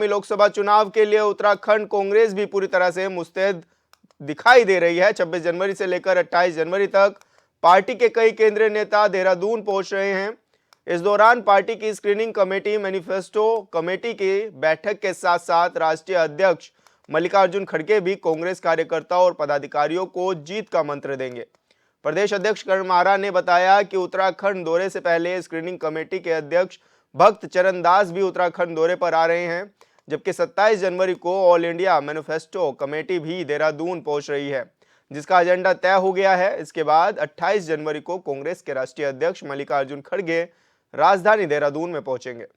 लोकसभा चुनाव के लिए उत्तराखंड कांग्रेस भी पूरी तरह से मुस्तैद दिखाई दे रही है। 26 जनवरी से लेकर 28 जनवरी तक पार्टी के कई केंद्रीय नेता देहरादून पहुंच रहे हैं। इस दौरान पार्टी की स्क्रीनिंग कमेटी, मैनिफेस्टो कमेटी की बैठक के साथ साथ राष्ट्रीय अध्यक्ष मल्लिकार्जुन खड़गे भी कांग्रेस कार्यकर्ताओं और पदाधिकारियों को जीत का मंत्र देंगे। प्रदेश अध्यक्ष करण माहरा ने बताया कि उत्तराखंड दौरे से पहले स्क्रीनिंग कमेटी के अध्यक्ष भक्त चरण दास भी उत्तराखंड दौरे पर आ रहे हैं, जबकि 27 जनवरी को ऑल इंडिया मैनिफेस्टो कमेटी भी देहरादून पहुंच रही है, जिसका एजेंडा तय हो गया है। इसके बाद 28 जनवरी को कांग्रेस के राष्ट्रीय अध्यक्ष मल्लिकार्जुन खड़गे राजधानी देहरादून में पहुंचेंगे।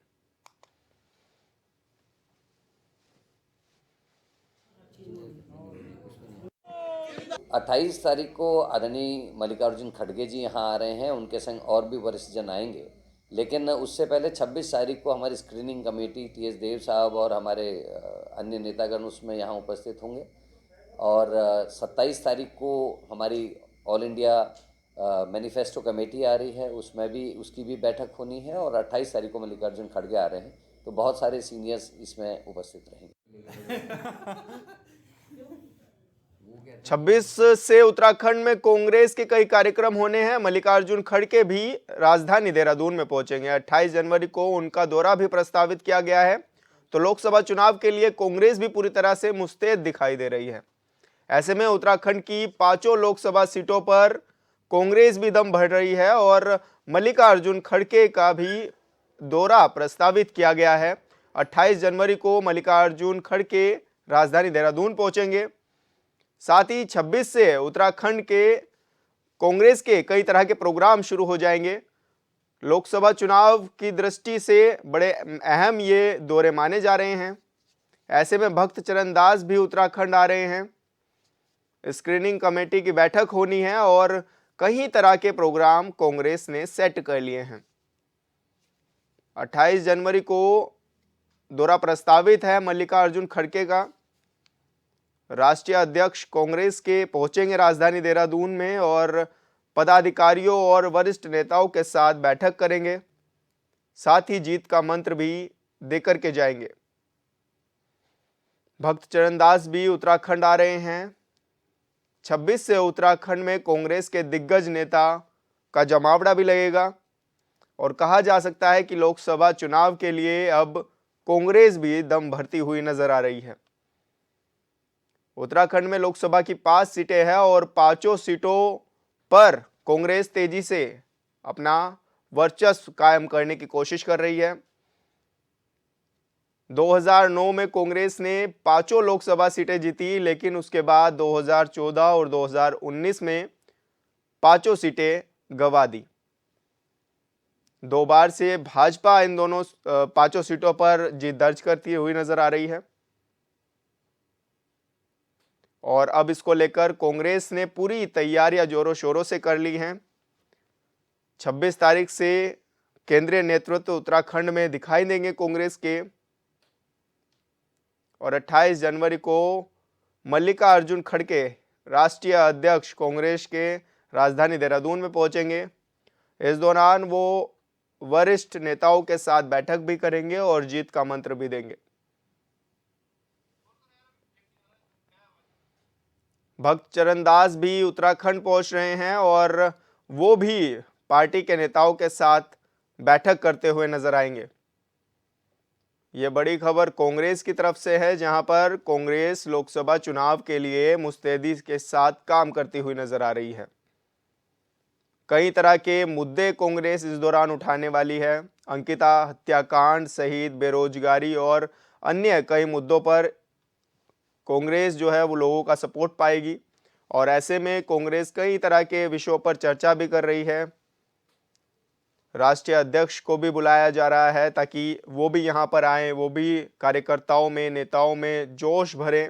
अट्ठाईस तारीख को आदरणीय मल्लिकार्जुन खड़गे जी यहाँ आ रहे हैं, उनके संग और भी वरिष्ठ जन आएंगे। लेकिन उससे पहले 26 तारीख को हमारी स्क्रीनिंग कमेटी टी.एस. देव साहब और हमारे अन्य नेतागण उसमें यहाँ उपस्थित होंगे। और 27 तारीख को हमारी ऑल इंडिया मैनिफेस्टो कमेटी आ रही है, उसमें भी उसकी भी बैठक होनी है। और 28 तारीख को मल्लिकार्जुन खड़गे आ रहे हैं, तो बहुत सारे सीनियर्स इसमें उपस्थित रहेंगे। 26 से उत्तराखंड में कांग्रेस के कई कार्यक्रम होने हैं। मल्लिकार्जुन खड़गे भी राजधानी देहरादून में पहुंचेंगे। 28 जनवरी को उनका दौरा भी प्रस्तावित किया गया है। तो लोकसभा चुनाव के लिए कांग्रेस भी पूरी तरह से मुस्तैद दिखाई दे रही है। ऐसे में उत्तराखंड की 5 लोकसभा सीटों पर कांग्रेस भी दम भर रही है और मल्लिकार्जुन खड़गे का भी दौरा प्रस्तावित किया गया है। 28 जनवरी को मल्लिकार्जुन खड़गे राजधानी देहरादून पहुंचेंगे। साथ ही 26 से उत्तराखंड के कांग्रेस के कई तरह के प्रोग्राम शुरू हो जाएंगे। लोकसभा चुनाव की दृष्टि से बड़े अहम ये दौरे माने जा रहे हैं। ऐसे में भक्त चरण दास भी उत्तराखंड आ रहे हैं। स्क्रीनिंग कमेटी की बैठक होनी है और कई तरह के प्रोग्राम कांग्रेस ने सेट कर लिए हैं। 28 जनवरी को दौरा प्रस्तावित है मल्लिकार्जुन खड़गे का। राष्ट्रीय अध्यक्ष कांग्रेस के पहुंचेंगे राजधानी देहरादून में और पदाधिकारियों और वरिष्ठ नेताओं के साथ बैठक करेंगे। साथ ही जीत का मंत्र भी देकर के जाएंगे। भक्त चरण दास भी उत्तराखंड आ रहे हैं। 26 से उत्तराखंड में कांग्रेस के दिग्गज नेता का जमावड़ा भी लगेगा और कहा जा सकता है कि लोकसभा चुनाव के लिए अब कांग्रेस भी दम भरती हुई नजर आ रही है। उत्तराखंड में लोकसभा की 5 सीटें हैं और 5 सीटों पर कांग्रेस तेजी से अपना वर्चस्व कायम करने की कोशिश कर रही है। 2009 में कांग्रेस ने 5 लोकसभा सीटें जीती, लेकिन उसके बाद 2014 और 2019 में 5 सीटें गंवा दी। 2 बार से भाजपा इन दोनों 5 सीटों पर जीत दर्ज करती हुई नजर आ रही है और अब इसको लेकर कांग्रेस ने पूरी तैयारियां जोरों शोरों से कर ली हैं। 26 तारीख से केंद्रीय नेतृत्व उत्तराखंड में दिखाई देंगे कांग्रेस के और 28 जनवरी को मल्लिकार्जुन खड़गे राष्ट्रीय अध्यक्ष कांग्रेस के राजधानी देहरादून में पहुंचेंगे। इस दौरान वो वरिष्ठ नेताओं के साथ बैठक भी करेंगे और जीत का मंत्र भी देंगे। भक्त चरण दास भी उत्तराखंड पहुंच रहे हैं और वो भी पार्टी के नेताओं के साथ बैठक करते हुए नजर आएंगे। ये बड़ी खबर कांग्रेस की तरफ से है, जहां पर कांग्रेस लोकसभा चुनाव के लिए मुस्तैदी के साथ काम करती हुई नजर आ रही है। कई तरह के मुद्दे कांग्रेस इस दौरान उठाने वाली है। अंकिता हत्याकांड सहित बेरोजगारी और अन्य कई मुद्दों पर कांग्रेस जो है वो लोगों का सपोर्ट पाएगी और ऐसे में कांग्रेस कई तरह के विषयों पर चर्चा भी कर रही है। राष्ट्रीय अध्यक्ष को भी बुलाया जा रहा है ताकि वो भी यहाँ पर आए, वो भी कार्यकर्ताओं में, नेताओं में जोश भरें।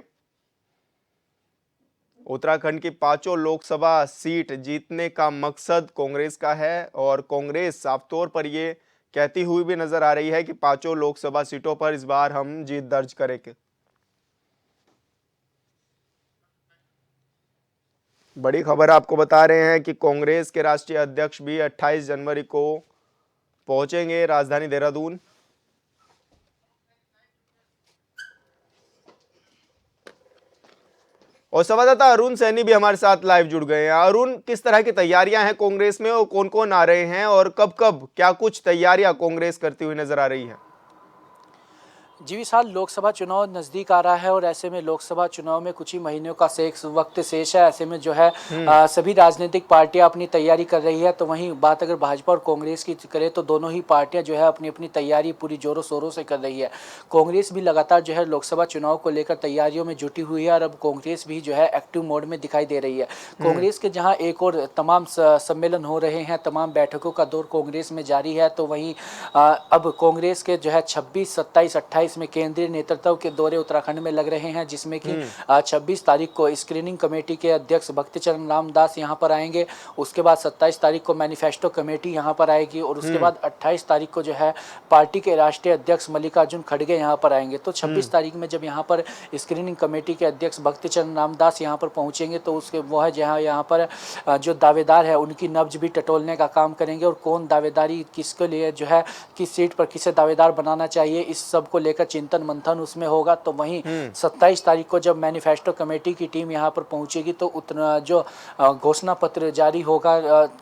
उत्तराखंड की 5 लोकसभा सीट जीतने का मकसद कांग्रेस का है और कांग्रेस साफ तौर पर ये कहती हुई भी नजर आ रही है कि 5 लोकसभा सीटों पर इस बार हम जीत दर्ज करेंगे। बड़ी खबर आपको बता रहे हैं कि कांग्रेस के राष्ट्रीय अध्यक्ष भी 28 जनवरी को पहुंचेंगे राजधानी देहरादून। और संवाददाता अरुण सैनी भी हमारे साथ लाइव जुड़ गए हैं। अरुण, किस तरह की तैयारियां हैं कांग्रेस में और कौन कौन आ रहे हैं और कब कब क्या कुछ तैयारियां कांग्रेस करती हुई नजर आ रही है? जी विशाल, लोकसभा चुनाव नज़दीक आ रहा है और ऐसे में लोकसभा चुनाव में कुछ ही महीनों का शेष वक्त शेष है। ऐसे में जो है सभी राजनीतिक पार्टियां अपनी तैयारी कर रही है। तो वहीं बात अगर भाजपा और कांग्रेस की करें तो दोनों ही पार्टियां जो है अपनी अपनी तैयारी पूरी जोरों शोरों से कर रही है। कांग्रेस भी लगातार जो है लोकसभा चुनाव को लेकर तैयारियों में जुटी हुई है और अब कांग्रेस भी जो है एक्टिव मोड में दिखाई दे रही है। कांग्रेस के जहाँ एक और तमाम सम्मेलन हो रहे हैं, तमाम बैठकों का दौर कांग्रेस में जारी है। तो वहीं अब कांग्रेस के जो है 26, 27, 28 में केंद्रीय नेतृत्व के दौरे उत्तराखंड में लग रहे हैं, जिसमें कि 26 तारीख को स्क्रीनिंग कमेटी के अध्यक्ष भक्तिचरण रामदास यहां पर आएंगे। उसके बाद 27 तारीख को मैनिफेस्टो कमेटी यहां पर आएगी और उसके बाद 28 तारीख को जो है पार्टी के राष्ट्रीय अध्यक्ष मल्लिकार्जुन खड़गे यहां पर आएंगे। तो 26 तारीख में जब यहां पर स्क्रीनिंग कमेटी के अध्यक्ष भक्तिचरण रामदास यहां पर पहुंचेंगे तो उसके वो है जहां यहाँ पर जो दावेदार है उनकी नब्ज भी टटोलने का काम करेंगे और कौन दावेदारी किसके लिए जो है किस सीट पर किसे दावेदार बनाना चाहिए, इस सब को लेकर चिंतन मंथन उसमें होगा। तो वहीं 27 तारीख को जब मैनिफेस्टो कमेटी की टीम यहां पर पहुंचेगी तो उतना जो घोषणा पत्र जारी होगा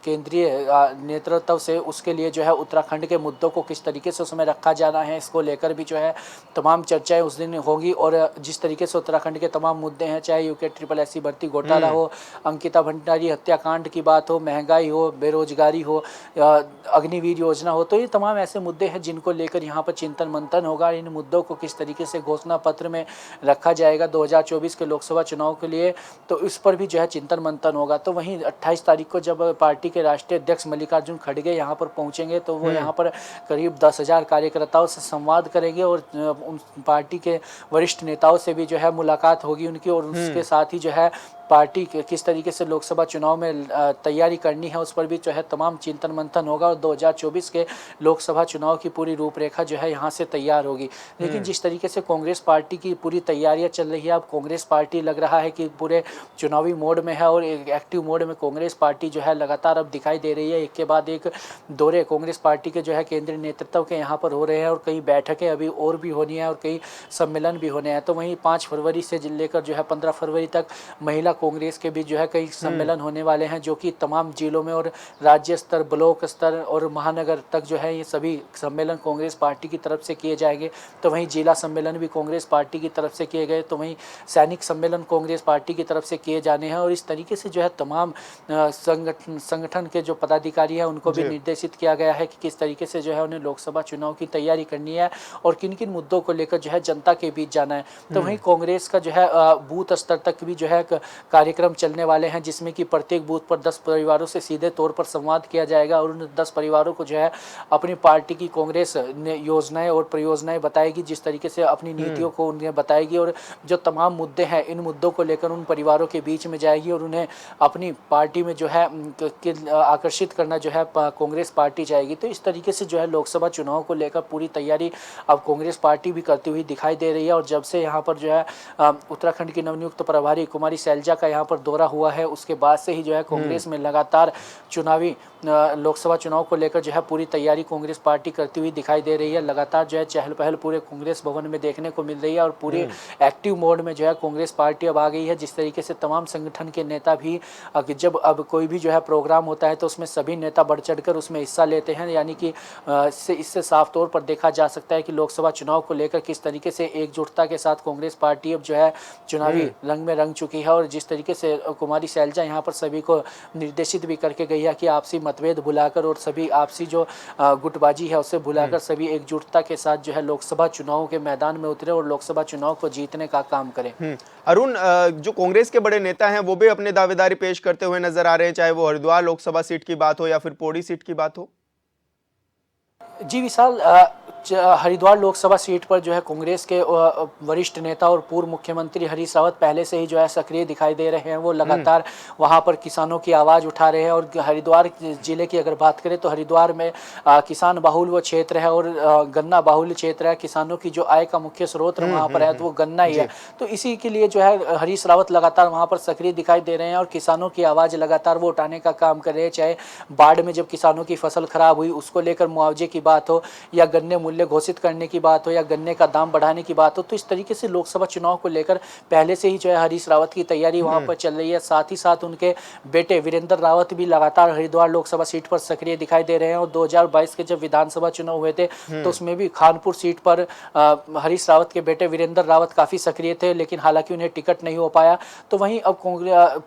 केंद्रीय नेतृत्व से, उसके लिए जो है उत्तराखंड के मुद्दों को किस तरीके से उसमें रखा जाना है, इसको लेकर भी जो है तमाम चर्चाएं उस दिन होंगी। और जिस तरीके से उत्तराखंड के तमाम मुद्दे हैं, चाहे यूके SSC भर्ती घोटाला हो, अंकिता भंडारी हत्याकांड की बात हो, महंगाई हो, बेरोजगारी हो, अग्निवीर योजना हो, तो ये तमाम ऐसे मुद्दे हैं जिनको लेकर यहाँ पर चिंतन मंथन होगा। इन मुद्दों को किस तरीके से घोषणा पत्र में रखा जाएगा 2024 के लोकसभा चुनाव के लिए, तो इस पर भी जो है चिंतन मंथन होगा। तो वहीं 28 तारीख को जब पार्टी के राष्ट्रीय अध्यक्ष मल्लिकार्जुन खड़गे यहाँ पर पहुंचेंगे तो वो यहाँ पर करीब 10,000 कार्यकर्ताओं से संवाद करेंगे और उन पार्टी के वरिष्ठ नेताओं से भी जो है मुलाकात होगी उनकी, और उसके साथ ही जो है पार्टी किस तरीके से लोकसभा चुनाव में तैयारी करनी है उस पर भी जो है तमाम चिंतन मंथन होगा और 2024 के लोकसभा चुनाव की पूरी रूपरेखा जो है यहाँ से तैयार होगी। लेकिन जिस तरीके से कांग्रेस पार्टी की पूरी तैयारियां चल रही है, अब कांग्रेस पार्टी लग रहा है कि पूरे चुनावी मोड में है और एक एक्टिव मोड में कांग्रेस पार्टी जो है लगातार अब दिखाई दे रही है। एक के बाद एक दौरे कांग्रेस पार्टी के जो है केंद्रीय नेतृत्व के यहाँ पर हो रहे हैं और कई बैठकें अभी और भी होनी है और कई सम्मेलन भी होने हैं। तो वहीं 5 फरवरी से लेकर जो है 15 फरवरी तक महिला कांग्रेस के भी जो है कई सम्मेलन होने वाले हैं, जो कि तमाम जिलों में और राज्य स्तर, ब्लॉक स्तर और महानगर तक जो है ये सभी सम्मेलन कांग्रेस पार्टी की तरफ से किए जाएंगे। तो वहीं जिला सम्मेलन भी कांग्रेस पार्टी की तरफ से किए गए, तो वहीं सैनिक सम्मेलन कांग्रेस पार्टी की तरफ से किए जाने हैं। और इस तरीके से जो है तमाम संगठन के जो पदाधिकारी हैं उनको भी निर्देशित किया गया है कि किस तरीके से जो है उन्हें लोकसभा चुनाव की तैयारी करनी है और किन किन मुद्दों को लेकर जो है जनता के बीच जाना है। तो वहीं कांग्रेस का जो है बूथ स्तर तक भी जो है कार्यक्रम चलने वाले हैं, जिसमें कि प्रत्येक बूथ पर 10 परिवारों से सीधे तौर पर संवाद किया जाएगा और उन 10 परिवारों को जो है अपनी पार्टी की कांग्रेस ने योजनाएं और परियोजनाएं बताएगी, जिस तरीके से अपनी नीतियों को उन्हें बताएगी और जो तमाम मुद्दे हैं इन मुद्दों को लेकर उन परिवारों के बीच में जाएगी और उन्हें अपनी पार्टी में जो है आकर्षित करना जो है कांग्रेस पार्टी जाएगी। तो इस तरीके से जो है लोकसभा चुनाव को लेकर पूरी तैयारी अब कांग्रेस पार्टी भी करती हुई दिखाई दे रही है। और जब से यहाँ पर जो है उत्तराखंड की नवनियुक्त प्रभारी कुमारी सैलजा का यहाँ पर दौरा हुआ है, उसके बाद से ही जो है कांग्रेस में लगातार चुनावी लोकसभा चुनाव को लेकर जो है पूरी तैयारी कांग्रेस पार्टी करती हुई दिखाई दे रही है। लगातार जो है चहल पहल पूरे कांग्रेस भवन में देखने को मिल रही है और पूरे एक्टिव मोड में जो है कांग्रेस पार्टी अब आ गई है। जिस तरीके से तमाम संगठन के नेता भी जब अब कोई भी जो है प्रोग्राम होता है तो उसमें सभी नेता बढ़ चढ़कर उसमें हिस्सा लेते हैं, यानी कि इससे साफ तौर पर देखा जा सकता है कि लोकसभा चुनाव को लेकर किस तरीके से एकजुटता के साथ कांग्रेस पार्टी अब जो है चुनावी रंग में रंग चुकी है। और जिस तरीके से कुमारी सैलजा यहाँ पर सभी को निर्देशित भी करके गई है कि आपसी मतभेद भुलाकर और सभी आपसी जो गुटबाजी है उसे भुलाकर सभी एकजुटता के साथ जो है लोकसभा चुनाव के मैदान में उतरे और लोकसभा चुनाव को जीतने का काम करें। अरुण, जो कांग्रेस के बड़े नेता हैं वो भी अपने दावेदारी पेश करते हुए नजर आ रहे हैं, चाहे वो हरिद्वार लोकसभा सीट की बात हो या फिर पौड़ी सीट की बात हो। जी विशाल, हरिद्वार लोकसभा सीट पर जो है कांग्रेस के वरिष्ठ नेता और पूर्व मुख्यमंत्री हरीश रावत पहले से ही जो है सक्रिय दिखाई दे रहे हैं। वो लगातार वहां पर किसानों की आवाज़ उठा रहे हैं और हरिद्वार जिले की अगर बात करें तो हरिद्वार में किसान बाहुल वो क्षेत्र है और गन्ना बाहुल क्षेत्र है। किसानों की जो आय का मुख्य स्रोत वहाँ पर है तो वो गन्ना ही है। तो इसी के लिए जो है हरीश रावत लगातार वहाँ पर सक्रिय दिखाई दे रहे हैं और किसानों की आवाज़ लगातार वो उठाने का काम कर रहे हैं। चाहे बाढ़ में जब किसानों की फसल खराब हुई उसको लेकर मुआवजे की बात हो या गन्ने मूल्य घोषित करने की बात हो या गन्ने का दाम बढ़ाने की बात हो, तो इस तरीके से लोकसभा चुनाव को लेकर पहले से ही जो है हरीश रावत की तैयारी वहां पर चल रही है। साथ ही साथ उनके बेटे वीरेंद्र रावत भी लगातार हरिद्वार लोकसभा सीट पर सक्रिय दिखाई दे रहे हैं। और 2022 के जब विधानसभा चुनाव हुए थे तो उसमें भी खानपुर सीट पर हरीश रावत के बेटे वीरेंद्र रावत काफी सक्रिय थे, लेकिन हालांकि उन्हें टिकट नहीं हो पाया। तो वहीं अब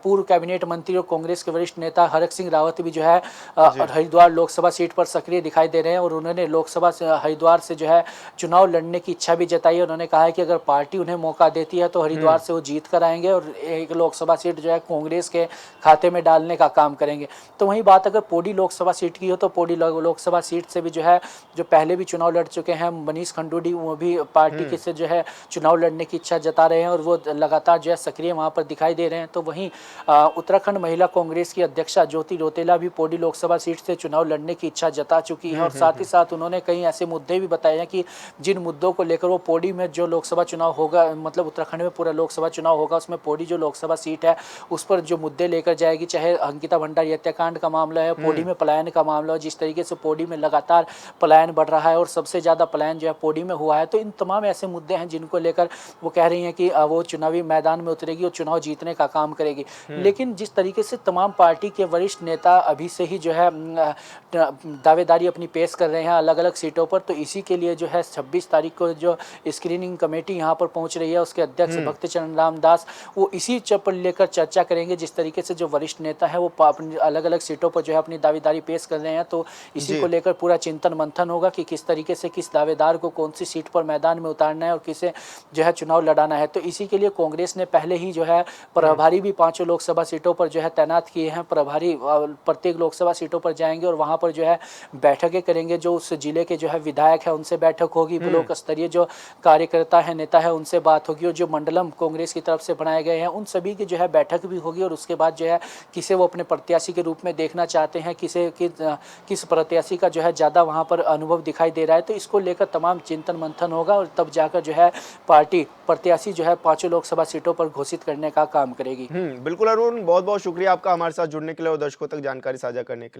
पूर्व कैबिनेट मंत्री और कांग्रेस के वरिष्ठ नेता हरक सिंह रावत भी जो है हरिद्वार लोकसभा सीट पर सक्रिय दिखाई दे रहे हैं। और उन्होंने लोकसभा से हरिद्वार से जो है चुनाव लड़ने की इच्छा भी जताई है। उन्होंने कहा है कि अगर पार्टी उन्हें मौका देती है तो हरिद्वार से वो जीत कर आएंगे और एक लोकसभा सीट जो है कांग्रेस के खाते में डालने का काम करेंगे। तो वहीं बात अगर पौड़ी लोकसभा सीट की हो तो पौड़ी लोकसभा सीट से भी जो है जो पहले भी चुनाव लड़ चुके हैं मनीष खंडूड़ी, वो भी पार्टी के से जो है चुनाव लड़ने की इच्छा जता रहे हैं और वो लगातार जो है सक्रिय वहां पर दिखाई दे रहे हैं। तो वहीं उत्तराखंड महिला कांग्रेस की अध्यक्षा ज्योति रौतेला भी पौड़ी लोकसभा सीट से चुनाव लड़ने की इच्छा जता चुकी है। और साथ ही साथ उन्होंने कई ऐसे मुद्दे भी बताए हैं कि जिन मुद्दों को लेकर वो पौड़ी में जो लोकसभा चुनाव होगा, मतलब उत्तराखंड में पूरा लोकसभा चुनाव होगा, उसमें पौड़ी जो लोकसभा सीट है उस पर जो मुद्दे लेकर जाएगी, चाहे अंकिता भंडारी हत्याकांड का मामला है, पौड़ी में पलायन का मामला हो, जिस तरीके से पौड़ी में लगातार पलायन बढ़ रहा है और सबसे ज्यादा पलायन जो है पौड़ी में हुआ है। तो इन तमाम ऐसे मुद्दे हैं जिनको लेकर वो कह रही हैं कि वो चुनावी मैदान में उतरेगी और चुनाव जीतने का काम करेगी। लेकिन जिस तरीके से तमाम पार्टी के वरिष्ठ नेता अभी से ही जो है दावेदारी अपनी पेश कर रहे हैं अलग अलग सीटों पर, तो इसी के लिए जो है 26 तारीख को जो स्क्रीनिंग कमेटी यहाँ पर पहुंच रही है उसके अध्यक्ष भक्तचरण रामदास वो इसी पर लेकर चर्चा करेंगे। जिस तरीके से जो वरिष्ठ नेता है वो अपनी अलग अलग सीटों पर जो है अपनी दावेदारी पेश कर रहे हैं, तो इसी को लेकर पूरा चिंतन मंथन होगा कि किस तरीके से किस दावेदार को कौन सी सीट पर मैदान में उतारना है और किसे जो है चुनाव लड़ाना है। तो इसी के लिए कांग्रेस ने पहले ही जो है प्रभारी भी 5 लोकसभा सीटों पर जो है तैनात किए हैं। प्रभारी प्रत्येक लोकसभा सीटों पर जाएंगे और वहां पर जो है बैठकें करेंगे। जो उस जिले के जो है विधायक है उनसे बैठक होगी, ब्लॉक स्तरीय जो कार्यकर्ता है नेता है उनसे बात होगी और जो मंडलम कांग्रेस की तरफ से बनाए गए हैं उन सभी की जो है बैठक भी होगी। और उसके बाद जो है किसे वो अपने प्रत्याशी के रूप में देखना चाहते हैं, किस प्रत्याशी का जो है ज़्यादा वहाँ पर अनुभव दिखाई दे रहा है, तो इसको लेकर तमाम चिंतन मंथन होगा और तब जाकर जो है पार्टी प्रत्याशी जो है 5 लोकसभा सीटों पर घोषित करने का काम करेगी। बिल्कुल अरुण, बहुत बहुत शुक्रिया आपका हमारे साथ जुड़ने के लिए और दर्शकों तक जानकारी साझा करने के लिए।